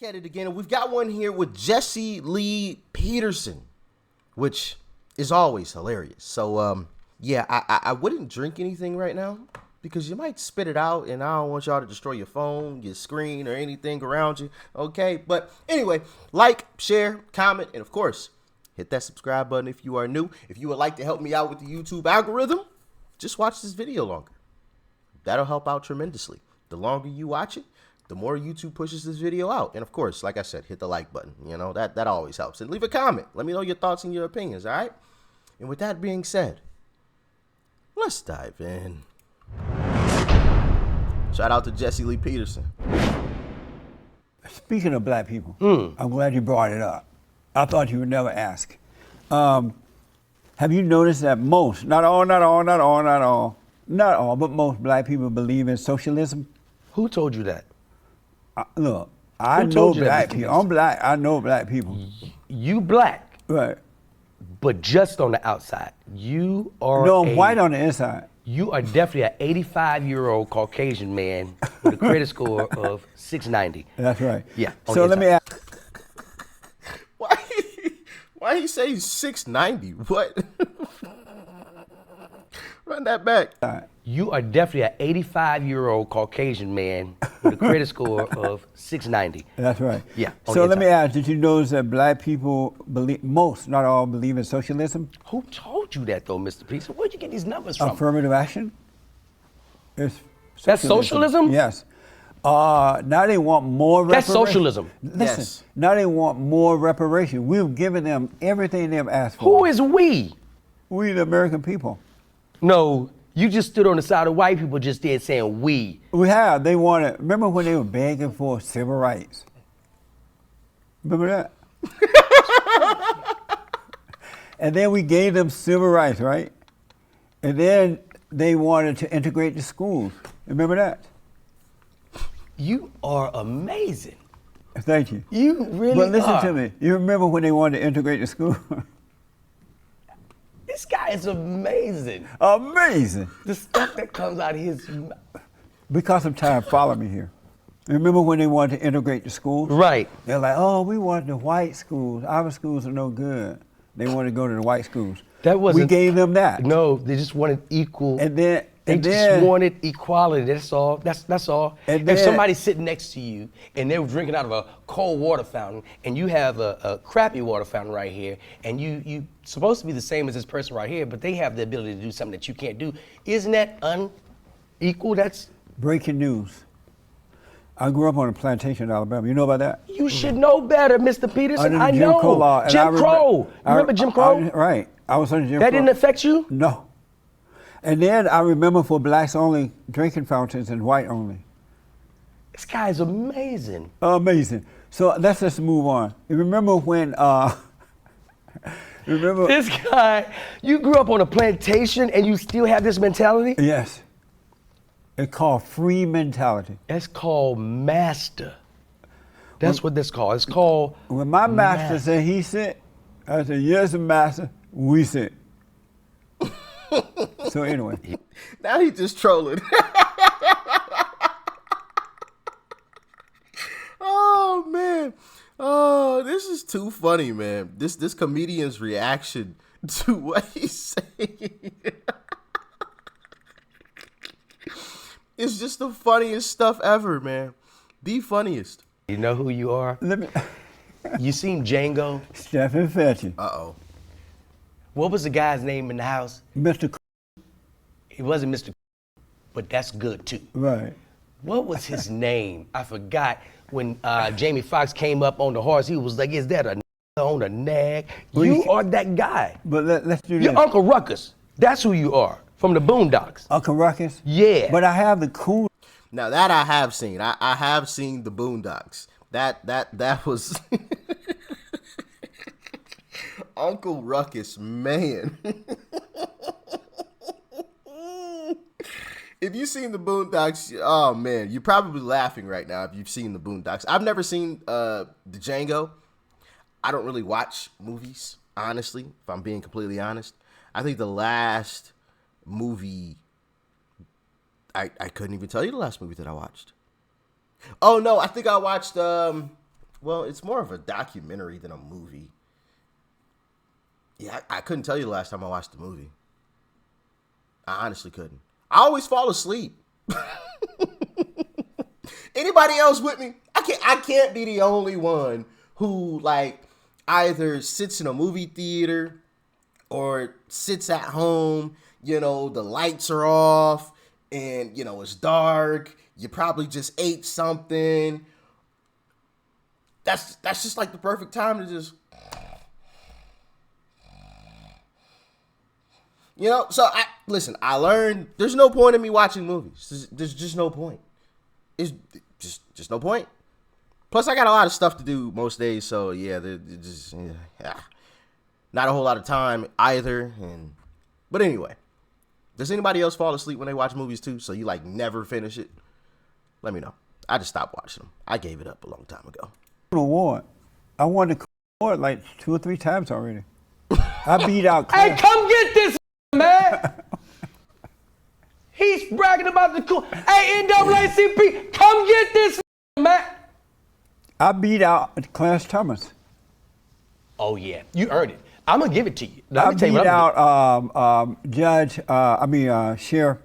at it again, and we've got one here with Jesse Lee Peterson, which is always hilarious. So, yeah, I wouldn't drink anything right now because you might spit it out, and I don't want y'all to destroy your phone, your screen, or anything around you, okay? But anyway, like, share, comment, and of course, hit that subscribe button if you are new. If you would like to help me out with the YouTube algorithm, just watch this video longer. That'll help out tremendously. The longer you watch it, the more YouTube pushes this video out. And of course, like I said, hit the like button. You know, that always helps. And leave a comment. Let me know your thoughts and your opinions, all right? And with that being said, let's dive in. Shout out to Jesse Lee Peterson. Speaking of black people, I'm glad you brought it up. I thought you would never ask. Have you noticed that most, not all, but most black people believe in socialism? Who told you that? Look, I know black people. I'm black. I know black people. You black, Right. but just on the outside. You are No, I'm white on the inside. You are definitely an 85-year-old Caucasian man with a credit score of 690. That's right. Yeah. So let me ask. Why he say 690? What? Run that back. You are definitely an 85-year-old Caucasian man with a credit score of 690. That's right. Yeah. So let me ask, did you notice that black people believe, most, not all, believe in socialism? Who told you that though, Mr. Peterson? Where'd you get these numbers from? Affirmative action? It's That's socialism? Yes. Now they want more That's reparation. socialism. Listen, Yes. now they want more reparation. We've given them everything they've asked for. Who is we? We, the American people. No, you just stood on the side of white people just there saying we. We have. They wanted, remember when they were begging for civil rights? Remember that? And then we gave them civil rights, right? And then they wanted to integrate the schools. Remember that? You are amazing. Thank you. You really But listen are. to me. You remember when they wanted to integrate the school? This guy is amazing. Amazing. The stuff that comes out of his mouth. Because of time, follow me here. Remember when they wanted to integrate the schools? Right. They're like, oh, we want the white schools. Our schools are no good. They want to go to the white schools. That wasn't. We gave them that. No, they just wanted equal. And then, They just wanted equality. That's all. That's all. And if then- somebody's sitting next to you and they're drinking out of a cold water fountain, and you have a crappy water fountain right here, and you supposed to be the same as this person right here, but they have the ability to do something that you can't do. Isn't that unequal? That's breaking news. I grew up on a plantation in Alabama. You know about that? you should know better, Mr. Peterson. Under the I Jim know. Crow law. And Jim Crow. You remember Jim Crow? Right. I was under Jim That Crow. didn't affect you? No. And then I remember for blacks only drinking fountains and white only. This guy is amazing. Amazing. So let's just move on. You remember when, remember? This guy, you grew up on a plantation and you still have this mentality? Yes. It's called free mentality. That's called master. That's what that's called. It's called When my master said he sit, I said, yes, master, we sit. So anyway. Now he just trolling. Oh man. Oh, this is too funny, man. This comedian's reaction to what he's saying. It's just the funniest stuff ever, man. The funniest. You know who you are? Let me. You seen Django? Stephen Fetching. Uh-oh. What was the guy's name in the house? Mr. It wasn't Mr. But that's good too. Right. What was his name? I forgot. When Jamie Foxx came up on the horse, he was like, is that a on a nag? You are that guy. But let's do this. You're Uncle Ruckus. That's who you are. From the Boondocks. Uncle Ruckus? Yeah. But I have the cool. Now that I have seen. I have seen the Boondocks. That was Uncle Ruckus, man. If you've seen the Boondocks, oh man, you're probably laughing right now if you've seen the Boondocks. I've never seen the Django. I don't really watch movies, honestly, if I'm being completely honest. I think the last movie, I couldn't even tell you the last movie that I watched. Oh no, I think I watched Well, it's more of a documentary than a movie. Yeah, I couldn't tell you the last time I watched the movie. I honestly couldn't. I always fall asleep. Anybody else with me? I can't be the only one who like either sits in a movie theater or sits at home, you know, the lights are off and, you know, it's dark. You probably just ate something. That's just like the perfect time to just, you know. So I learned there's no point in me watching movies. There's just no point. It's just no point. Plus, I got a lot of stuff to do most days, so yeah, not a whole lot of time either. But anyway, does anybody else fall asleep when they watch movies too? So you like never finish it? Let me know. I just stopped watching them. I gave it up a long time ago. Award. I won the award like 2 or 3 times already. I beat out. Hey, come get this, man. He's bragging about the cool. Hey, NAACP, come get this, man. I beat out Clarence Thomas. Oh yeah, you earned it. I'm gonna give it to you. I beat out Sheriff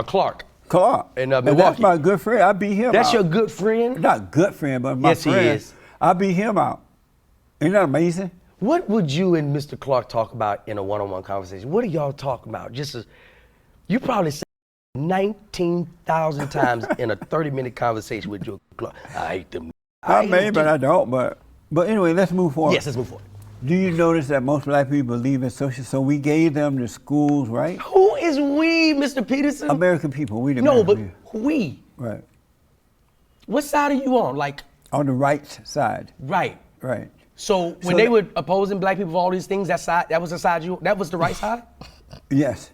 Clark. Clark. In And Milwaukee. that's my good friend. I beat him That's out. your good friend? Not good friend, but my Yes, he friend. is. I beat him out. Ain't that amazing? What would you and Mr. Clark talk about in a one-on-one conversation? What are y'all talking about? You probably said 19,000 times in a 30-minute conversation with your Clark. I hate them. I may, but I don't. But anyway, let's move forward. Yes, let's move forward. Do you notice that most black people believe in social? So we gave them the schools, right? Who is we, Mr. Peterson? American people. We the No, American but people. we. Right. What side are you on? Like, On the right side. right. Right. So when So they that- were opposing black people for all these things, that was the side that was the right side? Yes.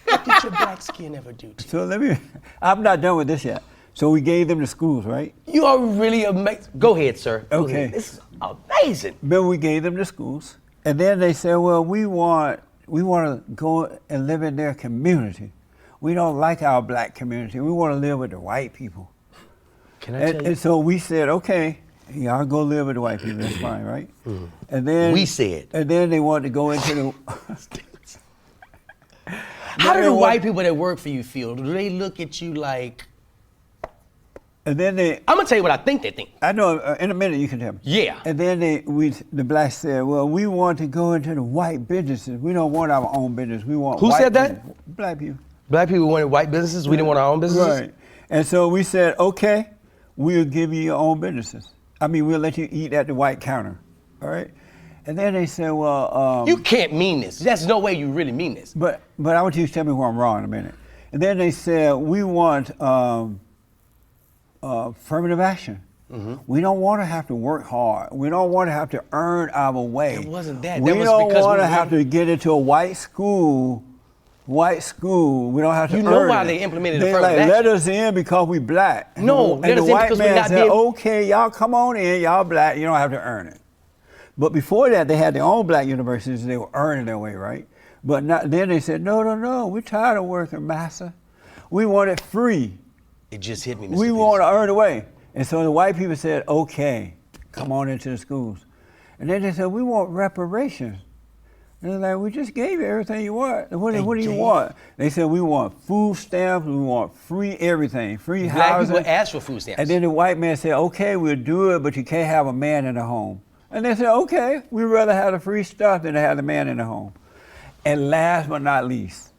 What did your black skin ever do to you? So I'm not done with this yet. So we gave them the schools, right? You are really amazing. Go ahead, sir. Go Okay. ahead. This is amazing. Then we gave them the schools. And then they said, well, we want to go and live in their community. We don't like our black community. We want to live with the white people. Can I tell you? And so we said, okay, y'all go live with the white people. That's fine, right? And then We said. And then they wanted to go into the. How do they the want- white people that work for you feel? Do they look at you like? And then I'm gonna tell you what I think they think. I know, in a minute you can tell me. Yeah. And then the blacks said, well, we want to go into the white businesses. We don't want our own business. We want Who white said that? business. Black people. Black people wanted white businesses. We didn't want our own businesses. Right. And so we said, okay, we'll give you your own businesses. I mean, we'll let you eat at the white counter. All right. And then they said, well, You can't mean this. There's no way you really mean this. but I want you to tell me where I'm wrong in a minute. And then they said, we want affirmative action. Mm-hmm. We don't want to have to work hard. We don't want to have to earn our way. It wasn't that. We That was don't because want we to have to get into a white school. White school. We don't have to You earn know why it. they implemented They affirmative let action. us in because we black. No, and let the us in white because we're man not said, being- okay, y'all come on in. Y'all black. You don't have to earn it. But before that, they had their own black universities. They were earning their way, right? But then they said, no. We're tired of working, massa. We want it free. It just hit me, Mr. We Peterson. want to earn away. And so the white people said, okay, come on into the schools. And then they said, we want reparations. And they're like, we just gave you everything you want. What do you did. want? They said, we want food stamps, we want free everything, free Black housing. people asked for food stamps. And then the white man said, okay, we'll do it, but you can't have a man in the home. And they said, okay, we'd rather have the free stuff than to have the man in the home. And last but not least,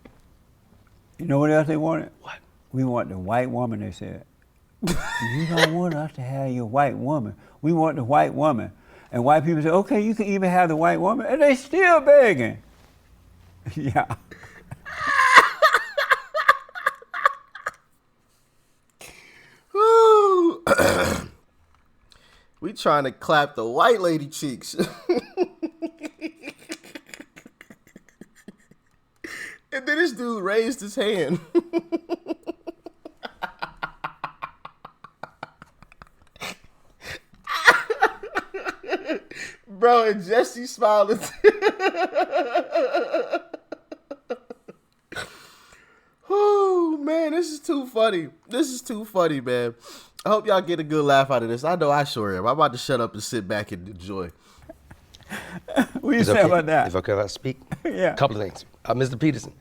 you know what else they wanted? What? We want the white woman, they said. You don't want us to have your white woman. We want the white woman. And white people say, okay, you can even have the white woman. And they still begging. Yeah. Woo. We trying to clap the white lady cheeks. And then this dude raised his hand. Bro, and Jesse smiled at Oh man, this is too funny. This is too funny, man. I hope y'all get a good laugh out of this. I know I sure am. I'm about to shut up and sit back and enjoy. What you Is it say okay about that? If I could speak? Yeah. A couple of things. Mr. Peterson,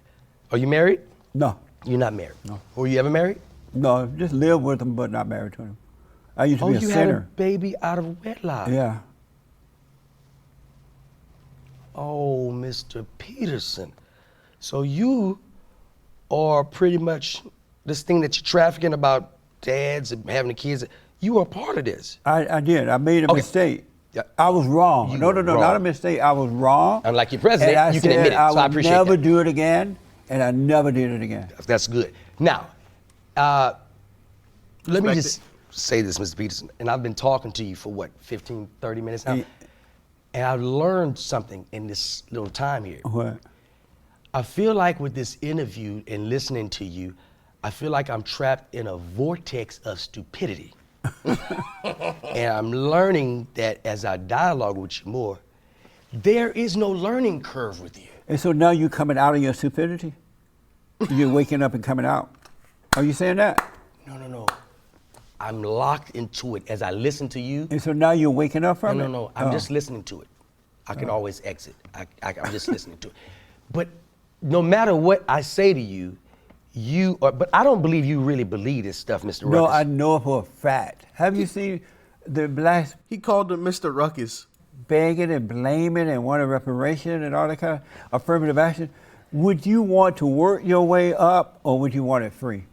are you married? No, You're not married. No. Were you ever married? no, just live with him, but not married to him. I used to Oh, be a you had a sinner. baby out of wedlock. Yeah. Oh, Mr. Peterson. So you are pretty much this thing that you're trafficking about dads and having the kids. You are part of this. I did. I made a Okay. mistake. Yeah. I was wrong. You No, were not a wrong. mistake. I was wrong. Unlike your president, and I you can said admit it, I so I would appreciate never that. do it again, and I never did it again. That's good. Now, let me Respect just say this, Mr. Peterson, and I've been talking to you for what, 15, 30 minutes now? Yeah. And I've learned something in this little time here. What? I feel like with this interview and listening to you, I feel like I'm trapped in a vortex of stupidity. And I'm learning that as I dialogue with you more, there is no learning curve with you. And so now you're coming out of your stupidity? You're waking up and coming out. Are you saying that? No. I'm locked into it as I listen to you. And so now you're waking up from it? No. I'm Oh. just listening to it. I can always exit. I'm just listening to it. But no matter what I say to you, but I don't believe you really believe this stuff, Mr. No, Ruckus. I know it for a fact. Have you seen the blacks He called him Mr. Ruckus. begging and blaming and wanting reparation and all that kind of affirmative action? Would you want to work your way up, or would you want it free?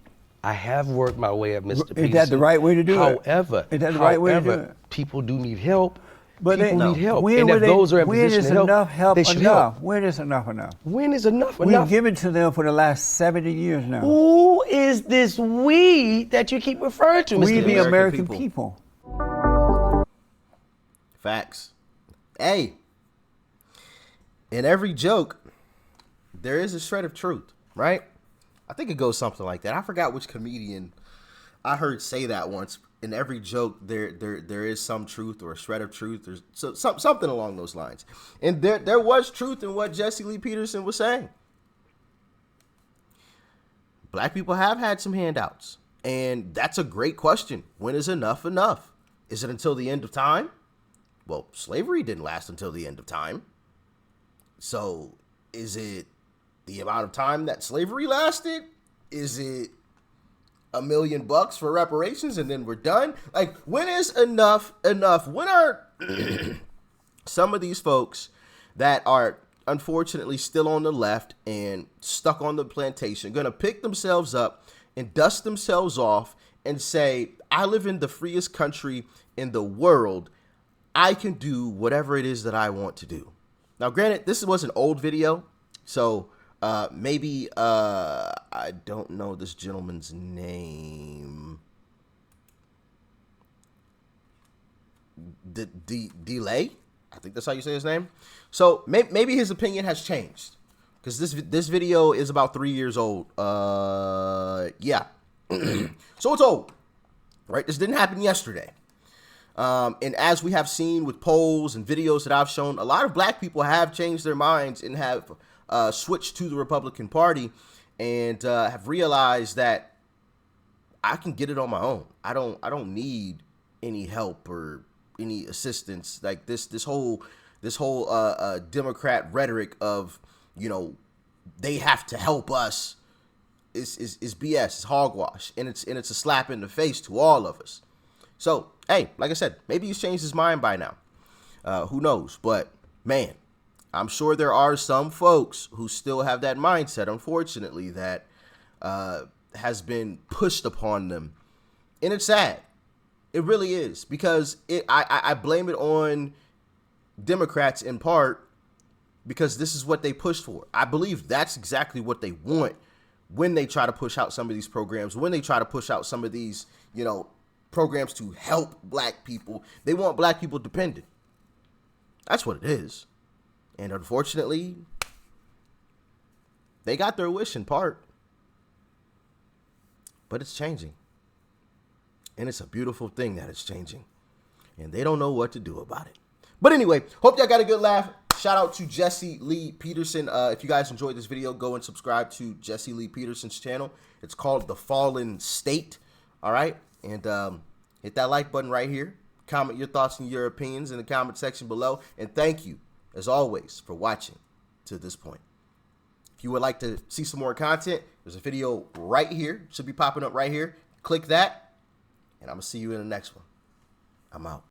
I have worked my way up, Mr. Peterson. Is that the right way to do it? However, Is that the right way to do it? people do need help. But people they, need help. When, And will if they- those are in when position is to help, enough help they should enough? help. When is enough enough? When is enough We've enough? given to them for the last 70 years now. Who is this we that you keep referring to, Mr. We the Peterson? American American people. Facts. Hey, in every joke, there is a shred of truth, right? I think it goes something like that. I forgot which comedian I heard say that once. In every joke, there is some truth or a shred of truth. There's something along those lines. And there was truth in what Jesse Lee Peterson was saying. Black people have had some handouts. And that's a great question. When is enough enough? Is it until the end of time? Well, slavery didn't last until the end of time. So is it the amount of time that slavery lasted? Is it $1 million for reparations and then we're done? Like, when is enough enough? When are some of these folks that are unfortunately still on the left and stuck on the plantation gonna pick themselves up and dust themselves off and say, I live in the freest country in the world. I can do whatever it is that I want to do. Now, granted, this was an old video, so maybe I don't know this gentleman's name. Delay? I think that's how you say his name. So maybe his opinion has changed, because this video is about 3 years old. Yeah. So it's old, right? This didn't happen yesterday. And as we have seen with polls and videos that I've shown, a lot of black people have changed their minds and have switched to the Republican Party and have realized that I can get it on my own. I don't need any help or any assistance. Like this whole Democrat rhetoric of, you know, they have to help us is BS. It's hogwash, and it's a slap in the face to all of us. So, hey, like I said, maybe he's changed his mind by now. Who knows? But, man, I'm sure there are some folks who still have that mindset, unfortunately, that has been pushed upon them. And it's sad. It really is. Because I blame it on Democrats in part because this is what they pushed for. I believe that's exactly what they want when they try to push out some of these programs, when they try to push out some of these, you know, programs to help black people. They want black people dependent. That's what it is. And unfortunately, they got their wish in part. But it's changing. And it's a beautiful thing that it's changing. And they don't know what to do about it. But anyway, hope y'all got a good laugh. Shout out to Jesse Lee Peterson. If you guys enjoyed this video, go and subscribe to Jesse Lee Peterson's channel. It's called The Fallen State. All right. And hit that like button right here. Comment your thoughts and your opinions in the comment section below. And thank you, as always, for watching to this point. If you would like to see some more content, there's a video right here. Should be popping up right here. Click that, and I'm going to see you in the next one. I'm out.